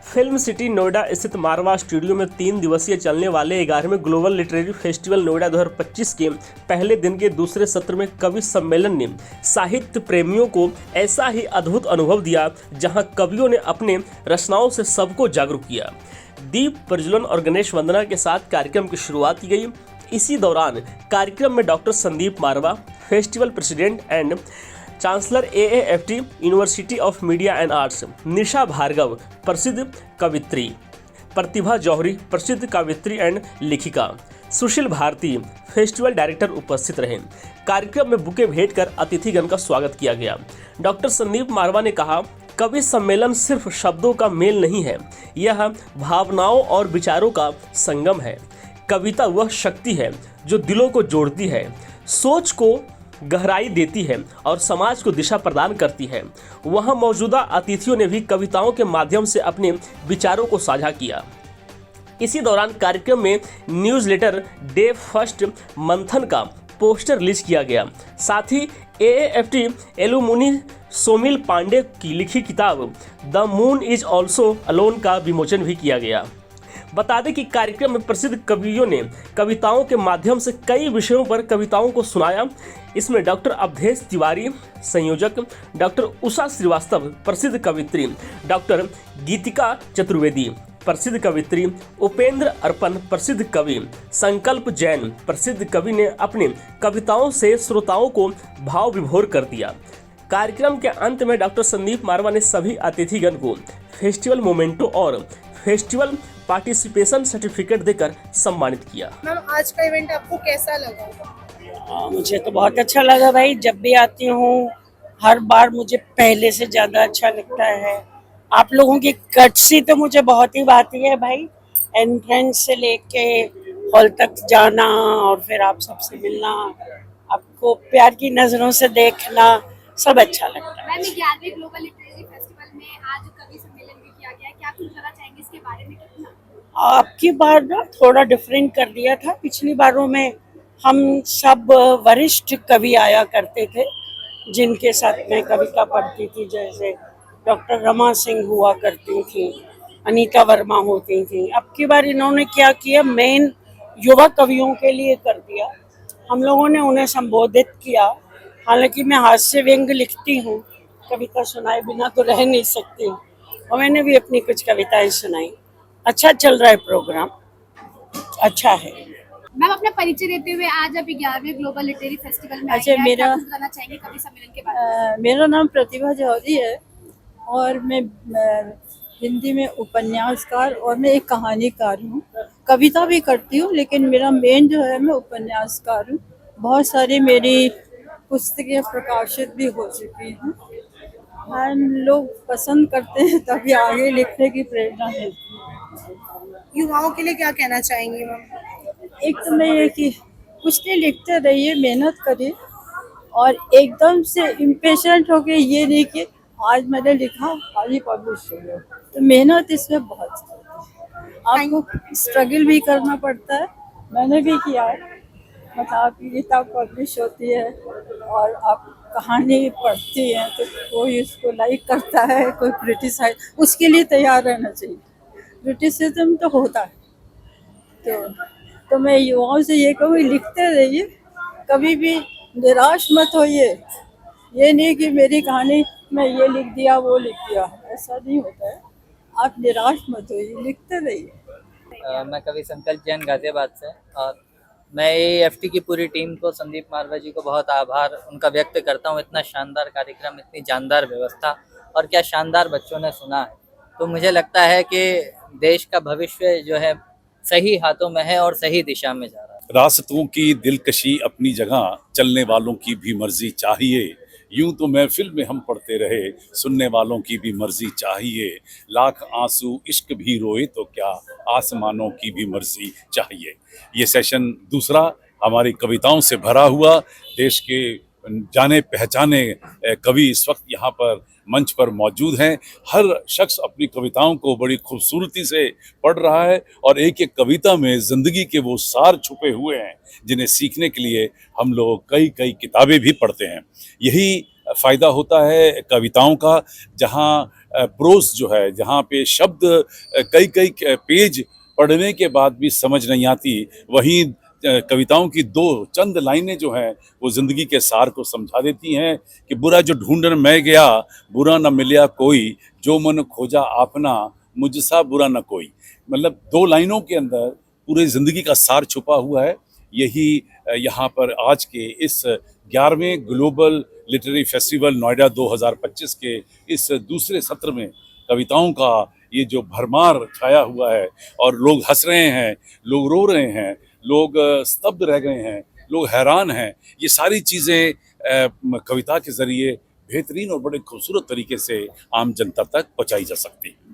Film city Noida स्थित मारवा studio में 3 दिवसीय चलने वाले 11वें ग्लोबल लिटरेरी फेस्टिवल नोएडा 2025 के पहले दिन के दूसरे सत्र में कवि सम्मेलन ने साहित्य प्रेमियों को ऐसा ही अद्भुत अनुभव दिया जहां कवियों ने अपने रचनाओं से सबको जागरूक किया। दीप प्रज्वलन और गणेश वंदना के साथ कार्यक्रम की शुरुआत की गई। इसी दौरान कार्यक्रम में doctor Sandeep Marwah, festival president and chancellor AAFT university of media and arts, Nisha Bhargava, प्रसिद्ध कवित्री, प्रतिभा जौहरी, प्रसिद्ध कवित्री एंड लेखिका, सुशील भारती, फेस्टिवल डायरेक्टर उपस्थित रहे। कार्यक्रम में बुके भेंट कर अतिथिगण का स्वागत किया गया। डॉक्टर संदीप मारवा ने कहा, कवि सम्मेलन सिर्फ शब्दों का मेल नहीं है, यह भावनाओं और विचारों का संगम है। कविता वह शक्ति है जो दिलों को जोड़ती है, सोच को गहराई देती है और समाज को दिशा प्रदान करती है। वहाँ मौजूदा अतिथियों ने भी कविताओं के माध्यम से अपने विचारों को साझा किया। इसी दौरान कार्यक्रम में न्यूज़लेटर डे फर्स्ट मंथन का पोस्टर रिलीज किया गया। साथ ही AAFT एलुमनी सोमिल पांडे की लिखी किताब the moon is also alone का विमोचन भी किया गया। बता दें कि कार्यक्रम में प्रसिद्ध कवियों ने कविताओं के माध्यम से कई विषयों पर कविताओं को सुनाया। इसमें डॉक्टर अवधेश तिवारी संयोजक, डॉक्टर उषा श्रीवास्तव प्रसिद्ध कवित्री, डॉक्टर गीतिका चतुर्वेदी प्रसिद्ध कवित्री, उपेंद्र अर्पण प्रसिद्ध कवि, संकल्प जैन प्रसिद्ध कवि ने अपनी कविताओं से श्रोताओं को भाव विभोर कर दिया। कार्यक्रम के अंत में डॉक्टर संदीप मारवा ने सभी अतिथिगण को फेस्टिवल मोमेंटो और फेस्टिवल पार्टिसिपेशन सर्टिफिकेट देकर सम्मानित किया। मैम, आज का इवेंट आपको कैसा लगा? मुझे तो बहुत अच्छा लगा भाई। जब भी आती हूँ हर बार मुझे पहले से ज़्यादा अच्छा लगता है। आप लोगों की कटसी तो मुझे बहुत ही भाती है भाई। एंट्रेंस से लेके हॉल तक जाना और फिर आप सबसे मिलना, आपको प्यार की नज़रों से देखना, सब अच्छा लगता है। 11वें ग्लोबल लिटरेरी फेस्टिवल में आज कवि सम्मेलन भी किया गया है, क्या कुछ कहना चाहेंगे इसके बारे में? कितना आपकी बार ना थोड़ा डिफरेंट कर दिया था। पिछली बारों में हम सब वरिष्ठ कवि आया करते थे जिनके साथ मैं कविता पढ़ती थी, जैसे डॉक्टर रमा सिंह हुआ करती थी, अनीता वर्मा होती थी। अब की बार इन्होंने क्या किया, मेन युवा कवियों के लिए कर दिया। हम लोगों ने उन्हें संबोधित किया। हालांकि मैं हास्य व्यंग लिखती हूँ, कविता सुनाए बिना तो रह नहीं सकती, और मैंने भी अपनी कुछ कविताएं सुनाई। अच्छा चल रहा है प्रोग्राम, अच्छा है। मैम, अपना परिचय देते हुए आज आप 11वें ग्लोबल लिटरेरी फेस्टिवल में अच्छा, आई हैं, मेरा क्या कुछ कहना चाहेंगे कवि सम्मेलन के बारे में? मेरा नाम प्रतिभा जौहरी है और मैं हिंदी में उपन्यासकार और मैं एक कहानीकार हूँ। कविता भी करती हूँ, लेकिन मेरा मेन जो है मैं उपन्यासकार हूँ। बहुत सारी मेरी पुस्तकें प्रकाशित भी हो चुकी हैं और लोग पसंद करते हैं, तभी आगे लिखने की प्रेरणा मिलती है। युवाओं के लिए क्या कहना चाहेंगी मैम? एक तो मैं ये कि कुछ नहीं, लिखते रहिए, मेहनत करिए और एकदम से इम्पेशेंट हो गए ये नहीं कि आज मैंने लिखा आज ही पब्लिश हो गया। तो मेहनत इसमें बहुत है, आपको स्ट्रगल भी करना पड़ता है। मैंने भी किया है। मतलब आपकी किताब पब्लिश होती है और आप कहानी पढ़ती हैं तो कोई उसको लाइक करता है, कोई क्रिटिसाइज, उसके लिए तैयार रहना चाहिए। क्रिटिसिज्म तो होता है। तो मैं युवाओं से ये कहूँ, लिखते रहिए, कभी भी निराश मत होइए। ये नहीं कि मेरी कहानी मैं ये लिख दिया वो लिख दिया, ऐसा नहीं होता है। आप निराश मत होइए, लिखते रहिए। मैं कवि संकल्प जैन गाजियाबाद से, और मैं AAFT की पूरी टीम को, संदीप मारवा जी को बहुत आभार उनका व्यक्त करता हूँ। इतना शानदार कार्यक्रम, इतनी जानदार व्यवस्था, और क्या शानदार बच्चों ने सुना है। तो मुझे लगता है कि देश का भविष्य जो है सही हाथों में है और सही दिशा में जा रहा है। रास्तों की दिलकशी अपनी जगह, चलने वालों की भी मर्जी चाहिए। यूं तो महफिल में हम पढ़ते रहे, सुनने वालों की भी मर्जी चाहिए। लाख आंसू इश्क भी रोए तो क्या, आसमानों की भी मर्जी चाहिए। ये सेशन दूसरा हमारी कविताओं से भरा हुआ, देश के जाने पहचाने कवि इस वक्त यहाँ पर मंच पर मौजूद हैं। हर शख्स अपनी कविताओं को बड़ी खूबसूरती से पढ़ रहा है और एक एक कविता में ज़िंदगी के वो सार छुपे हुए हैं जिन्हें सीखने के लिए हम लोग कई कई किताबें भी पढ़ते हैं। यही फ़ायदा होता है कविताओं का, जहाँ प्रोस जो है, जहाँ पे शब्द कई कई पेज पढ़ने के बाद भी समझ नहीं आती, वहीं कविताओं की दो चंद लाइनें जो हैं वो जिंदगी के सार को समझा देती हैं कि बुरा जो ढूंढन मैं गया, बुरा न मिला कोई, जो मन खोजा आपना, मुझसा बुरा न कोई। मतलब दो लाइनों के अंदर पूरे जिंदगी का सार छुपा हुआ है। यही यहाँ पर आज के इस 11वें ग्लोबल लिटरेरी फेस्टिवल नोएडा 2025 के इस दूसरे सत्र में कविताओं का ये जो भरमार छाया हुआ है, और लोग हंस रहे हैं, लोग रो रहे हैं, लोग स्तब्ध रह गए हैं, लोग हैरान हैं। ये सारी चीज़ें कविता के ज़रिए बेहतरीन और बड़े खूबसूरत तरीके से आम जनता तक पहुँचाई जा सकती हैं।